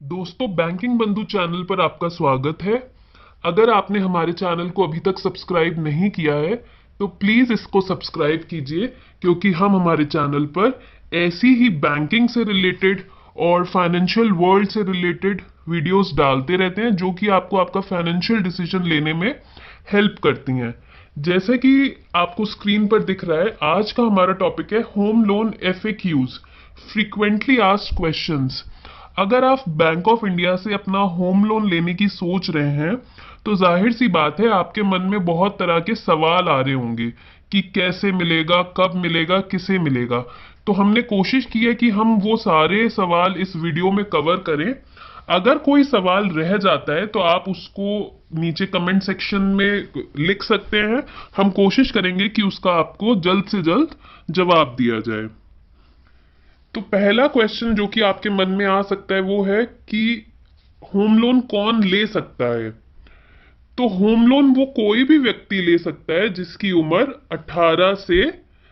दोस्तों, बैंकिंग बंधु चैनल पर आपका स्वागत है। अगर आपने हमारे चैनल को अभी तक सब्सक्राइब नहीं किया है तो प्लीज इसको सब्सक्राइब कीजिए, क्योंकि हम हमारे चैनल पर ऐसी ही बैंकिंग से रिलेटेड और फाइनेंशियल वर्ल्ड से रिलेटेड वीडियोस डालते रहते हैं जो कि आपको आपका फाइनेंशियल डिसीजन लेने में हेल्प करती हैं। जैसे कि आपको स्क्रीन पर दिख रहा है, आज का हमारा टॉपिक है home loan FAQs, frequently asked questions. अगर आप बैंक ऑफ इंडिया से अपना होम लोन लेने की सोच रहे हैं तो जाहिर सी बात है आपके मन में बहुत तरह के सवाल आ रहे होंगे कि कैसे मिलेगा, कब मिलेगा, किसे मिलेगा। तो हमने कोशिश की है कि हम वो सारे सवाल इस वीडियो में कवर करें। अगर कोई सवाल रह जाता है तो आप उसको नीचे कमेंट सेक्शन में लिख सकते हैं। हम कोशिश करेंगे कि उसका आपको जल्द से जल्द जवाब दिया जाए। तो पहला क्वेश्चन जो कि आपके मन में आ सकता है वो है कि होम लोन कौन ले सकता है। तो होम लोन वो कोई भी व्यक्ति ले सकता है जिसकी उम्र 18 से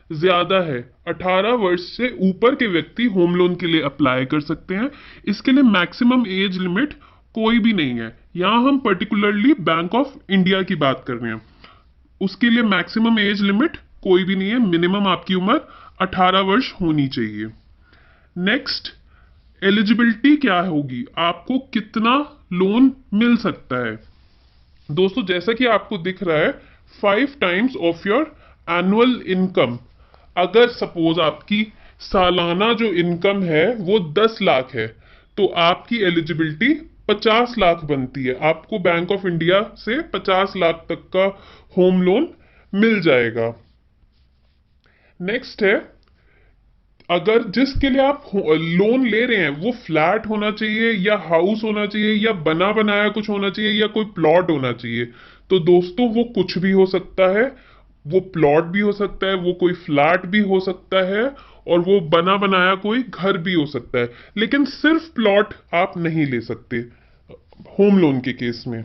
ज्यादा है। 18 वर्ष से ऊपर के व्यक्ति होम लोन के लिए अप्लाई कर सकते हैं। इसके लिए मैक्सिमम एज लिमिट कोई भी नहीं है। यहां हम पर्टिकुलरली बैंक ऑफ इंडिया की बात कर रहे हैं। उसके लिए मैक्सिमम एज लिमिट कोई भी नहीं है। मिनिमम आपकी उम्र 18 वर्ष होनी चाहिए। नेक्स्ट, एलिजिबिलिटी क्या होगी, आपको कितना लोन मिल सकता है। दोस्तों, जैसा कि आपको दिख रहा है, 5 times of your annual income. अगर सपोज आपकी सालाना जो इनकम है वो 10 लाख है तो आपकी एलिजिबिलिटी 50 लाख बनती है। आपको बैंक ऑफ इंडिया से 50 लाख तक का होम लोन मिल जाएगा। नेक्स्ट है, अगर जिसके लिए आप लोन ले रहे हैं वो फ्लैट होना चाहिए या हाउस होना चाहिए या बना बनाया कुछ होना चाहिए या कोई प्लॉट होना चाहिए। तो दोस्तों, वो कुछ भी हो सकता है। वो प्लॉट भी हो सकता है, वो कोई फ्लैट भी हो सकता है और वो बना बनाया कोई घर भी हो सकता है। लेकिन सिर्फ प्लॉट आप नहीं ले सकते होम लोन के केस में।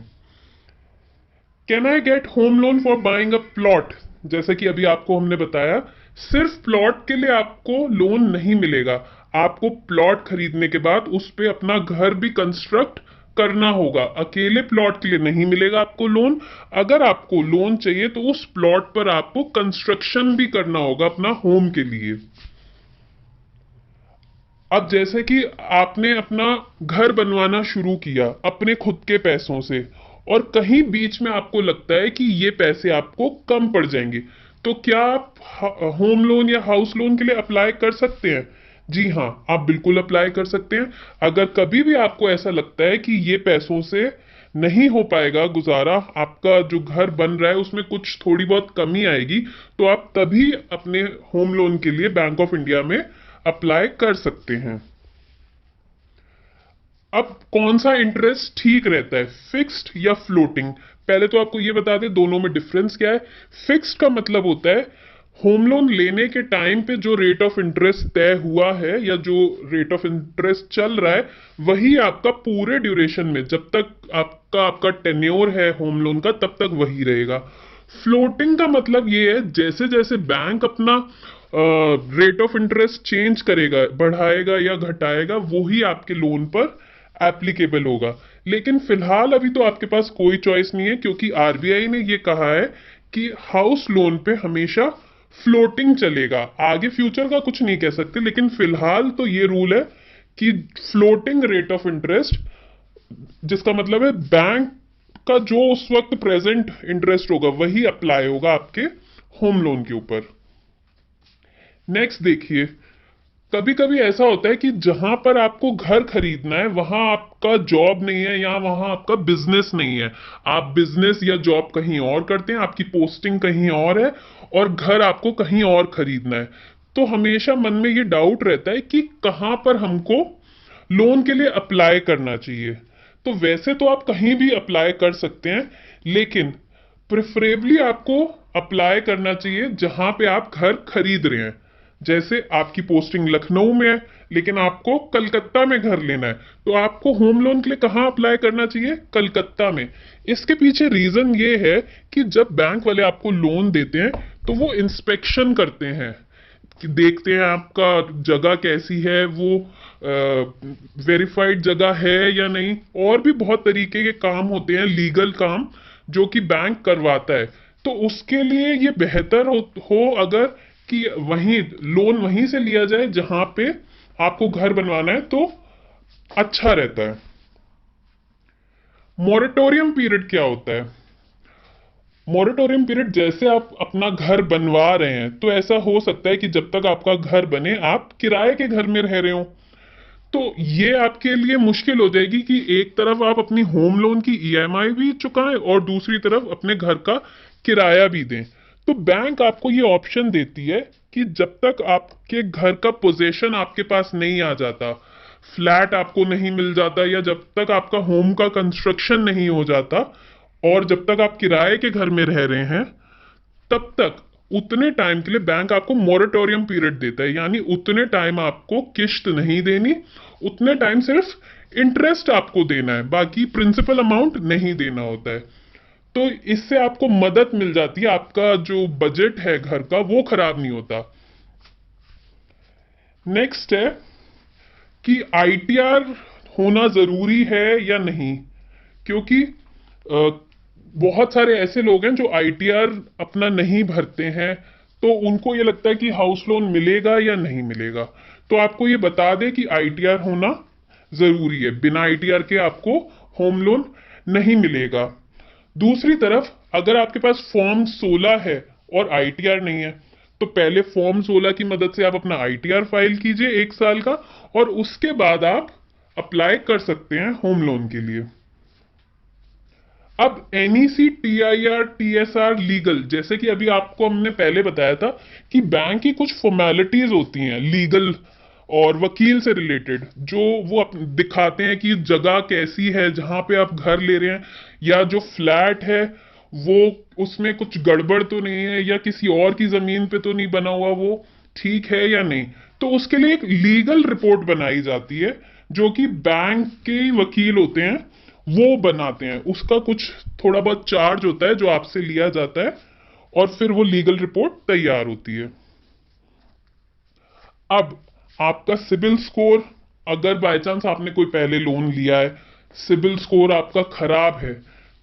Can I get home loan for buying a plot, जैसे कि अभी आपको हमने बताया, सिर्फ प्लॉट के लिए आपको लोन नहीं मिलेगा। आपको प्लॉट खरीदने के बाद उस पे अपना घर भी कंस्ट्रक्ट करना होगा। अकेले प्लॉट के लिए नहीं मिलेगा आपको लोन। अगर आपको लोन चाहिए तो उस प्लॉट पर आपको कंस्ट्रक्शन भी करना होगा अपना होम के लिए। अब जैसे कि आपने अपना घर बनवाना शुरू किया अपने खुद के पैसों से और कहीं बीच में आपको लगता है कि ये पैसे आपको कम पड़ जाएंगे, तो क्या आप होम लोन या हाउस लोन के लिए अप्लाई कर सकते हैं? जी हाँ, आप बिल्कुल अप्लाई कर सकते हैं। अगर कभी भी आपको ऐसा लगता है कि ये पैसों से नहीं हो पाएगा गुजारा, आपका जो घर बन रहा है उसमें कुछ थोड़ी बहुत कमी आएगी, तो आप तभी अपने होम लोन के लिए बैंक ऑफ इंडिया में अप्लाई कर सकते हैं। अब कौन सा इंटरेस्ट ठीक रहता है, फिक्स्ड या फ्लोटिंग? पहले तो आपको ये बता दें दोनों में डिफरेंस क्या है। फिक्स्ड का मतलब होता है होम लोन लेने के टाइम पे जो रेट ऑफ इंटरेस्ट तय हुआ है या जो रेट ऑफ इंटरेस्ट चल रहा है वही आपका पूरे ड्यूरेशन में, जब तक आपका टेन्योर है होम लोन का, तब तक वही रहेगा। फ्लोटिंग का मतलब ये है जैसे जैसे बैंक अपना रेट ऑफ इंटरेस्ट चेंज करेगा, बढ़ाएगा या घटाएगा, वो ही आपके लोन पर एप्लीकेबल होगा। लेकिन फिलहाल अभी तो आपके पास कोई चॉइस नहीं है, क्योंकि RBI ने ये कहा है कि हाउस लोन पे हमेशा फ्लोटिंग चलेगा। आगे फ्यूचर का कुछ नहीं कह सकते, लेकिन फिलहाल तो ये रूल है कि फ्लोटिंग रेट ऑफ इंटरेस्ट, जिसका मतलब है बैंक का जो उस वक्त प्रेजेंट इंटरेस्ट होगा वही अप्लाई होगा आपके होम लोन के ऊपर। नेक्स्ट देखिए, कभी कभी ऐसा होता है कि जहां पर आपको घर खरीदना है वहां आपका जॉब नहीं है या वहां आपका बिजनेस नहीं है। आप बिजनेस या जॉब कहीं और करते हैं, आपकी पोस्टिंग कहीं और है और घर आपको कहीं और खरीदना है। तो हमेशा मन में ये डाउट रहता है कि कहां पर हमको लोन के लिए अप्लाई करना चाहिए। तो वैसे तो आप कहीं भी अप्लाई कर सकते हैं, लेकिन प्रेफरेबली आपको अप्लाई करना चाहिए जहां पे आप घर खरीद रहे हैं। जैसे आपकी पोस्टिंग लखनऊ में है लेकिन आपको कलकत्ता में घर लेना है, तो आपको होम लोन के लिए कहाँ अप्लाई करना चाहिए? कलकत्ता में। इसके पीछे रीजन ये है कि जब बैंक वाले आपको लोन देते हैं तो वो इंस्पेक्शन करते हैं कि देखते हैं आपका जगह कैसी है, वो वेरीफाइड जगह है या नहीं। और भी बहुत तरीके के काम होते हैं, लीगल काम, जो कि बैंक करवाता है। तो उसके लिए ये बेहतर हो अगर कि वहीं लोन वहीं से लिया जाए जहां पे आपको घर बनवाना है, तो अच्छा रहता है। मॉरेटोरियम पीरियड क्या होता है? मॉरेटोरियम पीरियड, जैसे आप अपना घर बनवा रहे हैं तो ऐसा हो सकता है कि जब तक आपका घर बने आप किराए के घर में रह रहे हो, तो ये आपके लिए मुश्किल हो जाएगी कि एक तरफ आप अपनी होम लोन की ईएमआई भी चुकाएं और दूसरी तरफ अपने घर का किराया भी दें। तो बैंक आपको ये ऑप्शन देती है कि जब तक आपके घर का पोजेशन आपके पास नहीं आ जाता, फ्लैट आपको नहीं मिल जाता, या जब तक आपका होम का कंस्ट्रक्शन नहीं हो जाता, और जब तक आप किराए के घर में रह रहे हैं, तब तक उतने टाइम के लिए बैंक आपको मॉरेटोरियम पीरियड देता है। यानी उतने टाइम आपको किस्त नहीं देनी, उतने टाइम सिर्फ इंटरेस्ट आपको देना है, बाकी प्रिंसिपल अमाउंट नहीं देना होता है। तो इससे आपको मदद मिल जाती है, आपका जो बजट है घर का वो खराब नहीं होता। नेक्स्ट है कि आईटीआर होना जरूरी है या नहीं, क्योंकि बहुत सारे ऐसे लोग हैं जो आईटीआर अपना नहीं भरते हैं, तो उनको ये लगता है कि हाउस लोन मिलेगा या नहीं मिलेगा। तो आपको ये बता दें कि आईटीआर होना जरूरी है, बिना आईटीआर के आपको होम लोन नहीं मिलेगा। दूसरी तरफ अगर आपके पास फॉर्म 16 है और आईटीआर नहीं है, तो पहले फॉर्म 16 की मदद से आप अपना आईटीआर फाइल कीजिए 1 साल का, और उसके बाद आप अप्लाई कर सकते हैं होम लोन के लिए। अब एनईसी, टीआईआर, टीएसआर लीगल, जैसे कि अभी आपको हमने पहले बताया था कि बैंक की कुछ फॉर्मेलिटीज होती हैं लीगल और वकील से रिलेटेड, जो वो दिखाते हैं कि जगह कैसी है जहां पे आप घर ले रहे हैं, या जो फ्लैट है वो उसमें कुछ गड़बड़ तो नहीं है, या किसी और की जमीन पे तो नहीं बना हुआ, वो ठीक है या नहीं। तो उसके लिए एक लीगल रिपोर्ट बनाई जाती है, जो कि बैंक के वकील होते हैं वो बनाते हैं। उसका कुछ थोड़ा बहुत चार्ज होता है जो आपसे लिया जाता है, और फिर वो लीगल रिपोर्ट तैयार होती है। अब आपका सिबिल स्कोर, अगर बाय चांस आपने कोई पहले लोन लिया है, सिबिल स्कोर आपका खराब है,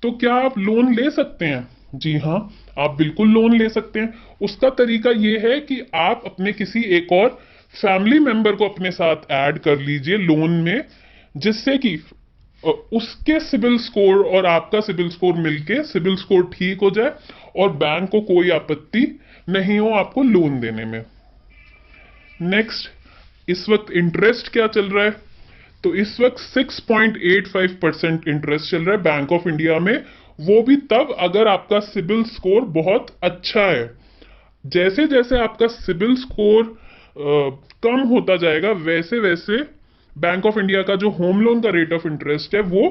तो क्या आप लोन ले सकते हैं? जी हाँ, आप बिल्कुल लोन ले सकते हैं। उसका तरीका यह है कि आप अपने किसी एक और फैमिली मेंबर को अपने साथ ऐड कर लीजिए लोन में, जिससे कि उसके सिबिल स्कोर और आपका सिबिल स्कोर मिलके सिबिल स्कोर ठीक हो जाए, और बैंक को कोई आपत्ति नहीं हो आपको लोन देने में। नेक्स्ट, इस वक्त इंटरेस्ट क्या चल रहा है? तो इस वक्त 6.85% इंटरेस्ट चल रहा है बैंक ऑफ इंडिया में, वो भी तब अगर आपका सिबिल स्कोर बहुत अच्छा है। जैसे जैसे आपका सिबिल स्कोर कम होता जाएगा, वैसे वैसे बैंक ऑफ इंडिया का जो होम लोन का रेट ऑफ इंटरेस्ट है वो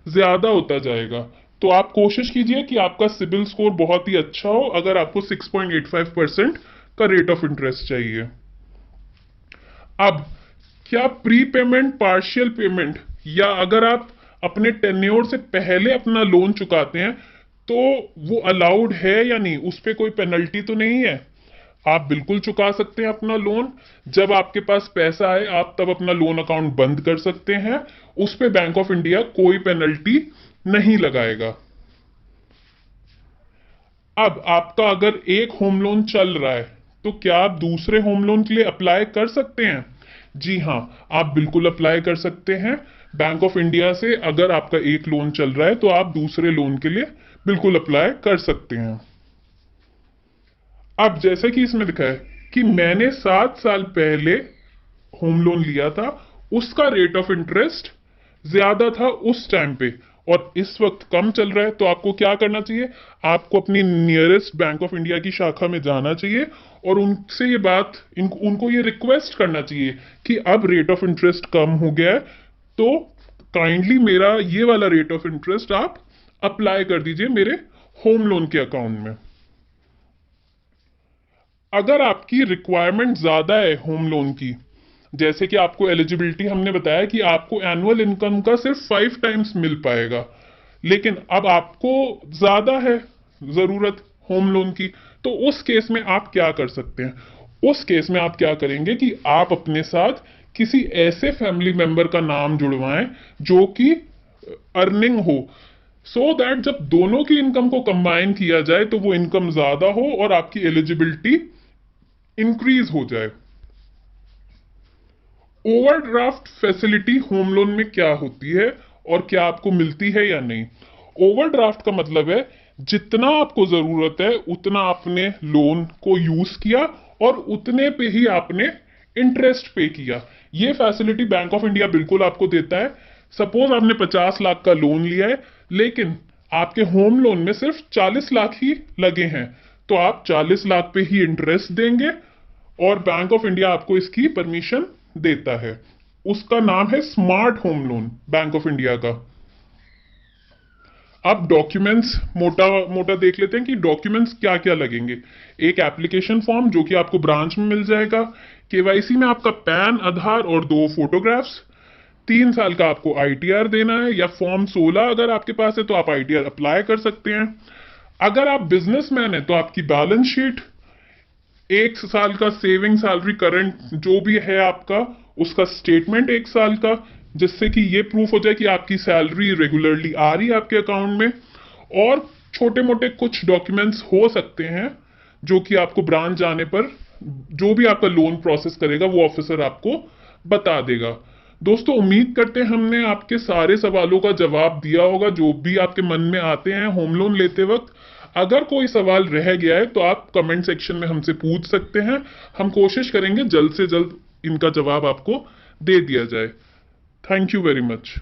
ज्यादा होता जाएगा। तो आप कोशिश कीजिए कि आपका सिबिल स्कोर बहुत ही अच्छा हो अगर आपको 6.85% का रेट ऑफ इंटरेस्ट चाहिए। अब क्या प्री पेमेंट, पार्शियल पेमेंट, या अगर आप अपने टेन्योर से पहले अपना लोन चुकाते हैं तो वो अलाउड है या नहीं, उस पर कोई पेनल्टी तो नहीं है? आप बिल्कुल चुका सकते हैं अपना लोन। जब आपके पास पैसा आए आप तब अपना लोन अकाउंट बंद कर सकते हैं, उस पे बैंक ऑफ इंडिया कोई पेनल्टी नहीं लगाएगा। अब आपका अगर एक होम लोन चल रहा है, तो क्या आप दूसरे होम लोन के लिए अप्लाई कर सकते हैं? जी हाँ, आप बिल्कुल अप्लाई कर सकते हैं। बैंक ऑफ इंडिया से अगर आपका एक लोन चल रहा है तो आप दूसरे लोन के लिए बिल्कुल अप्लाई कर सकते हैं। अब जैसे कि इसमें लिखा है कि मैंने 7 साल पहले होम लोन लिया था, उसका रेट ऑफ इंटरेस्ट ज्यादा था उस टाइम पे, और इस वक्त कम चल रहा है, तो आपको क्या करना चाहिए? आपको अपनी नियरेस्ट बैंक ऑफ इंडिया की शाखा में जाना चाहिए और उनसे ये बात, उनको ये रिक्वेस्ट करना चाहिए कि अब रेट ऑफ इंटरेस्ट कम हो गया है, तो काइंडली मेरा ये वाला रेट ऑफ इंटरेस्ट आप अप्लाई कर दीजिए मेरे होम लोन के अकाउंट में। अगर आपकी रिक्वायरमेंट ज्यादा है होम लोन की, जैसे कि आपको एलिजिबिलिटी हमने बताया कि आपको एनुअल इनकम का सिर्फ 5 टाइम्स मिल पाएगा, लेकिन अब आपको ज्यादा है जरूरत होम लोन की, तो उस केस में आप क्या कर सकते हैं? उस केस में आप क्या करेंगे कि आप अपने साथ किसी ऐसे फैमिली मेंबर का नाम जुड़वाएं जो कि अर्निंग हो, सो दैट जब दोनों की इनकम को कंबाइन किया जाए तो वो इनकम ज्यादा हो और आपकी एलिजिबिलिटी इंक्रीज हो जाए। ओवरड्राफ्ट फैसिलिटी होम लोन में क्या होती है और क्या आपको मिलती है या नहीं? ओवरड्राफ्ट का मतलब है जितना आपको जरूरत है उतना आपने लोन को यूज किया और उतने पे ही आपने इंटरेस्ट पे किया। ये फैसिलिटी बैंक ऑफ इंडिया बिल्कुल आपको देता है। सपोज आपने 50 लाख का लोन लिया है लेकिन आपके होम लोन में सिर्फ 40 लाख ही लगे हैं, तो आप 40 लाख पे ही इंटरेस्ट देंगे और बैंक ऑफ इंडिया आपको इसकी परमिशन देता है। उसका नाम है smart home loan, bank of India का। अब डॉक्यूमेंट्स मोटा मोटा देख लेते हैं कि डॉक्यूमेंट्स क्या क्या लगेंगे। एक एप्लीकेशन फॉर्म जो कि आपको ब्रांच में मिल जाएगा। केवाईसी में आपका पैन, आधार और 2 फोटोग्राफ्स। 3 साल का आपको आईटीआर देना है या फॉर्म 16 अगर आपके पास है तो आप आईटीआर अप्लाई कर सकते हैं। अगर आप बिजनेसमैन है तो आपकी बैलेंस शीट, 1 साल का सेविंग, सैलरी, करंट जो भी है आपका, उसका स्टेटमेंट 1 साल का, जिससे कि ये प्रूफ हो जाए कि आपकी सैलरी रेगुलरली आ रही है आपके अकाउंट में। और छोटे मोटे कुछ डॉक्यूमेंट्स हो सकते हैं जो कि आपको ब्रांच जाने पर जो भी आपका लोन प्रोसेस करेगा वो ऑफिसर आपको बता देगा। दोस्तों, उम्मीद करते हैं हमने आपके सारे सवालों का जवाब दिया होगा जो भी आपके मन में आते हैं होम लोन लेते वक्त। अगर कोई सवाल रह गया है तो आप कमेंट सेक्शन में हमसे पूछ सकते हैं। हम कोशिश करेंगे जल्द से जल्द इनका जवाब आपको दे दिया जाए। Thank you very much.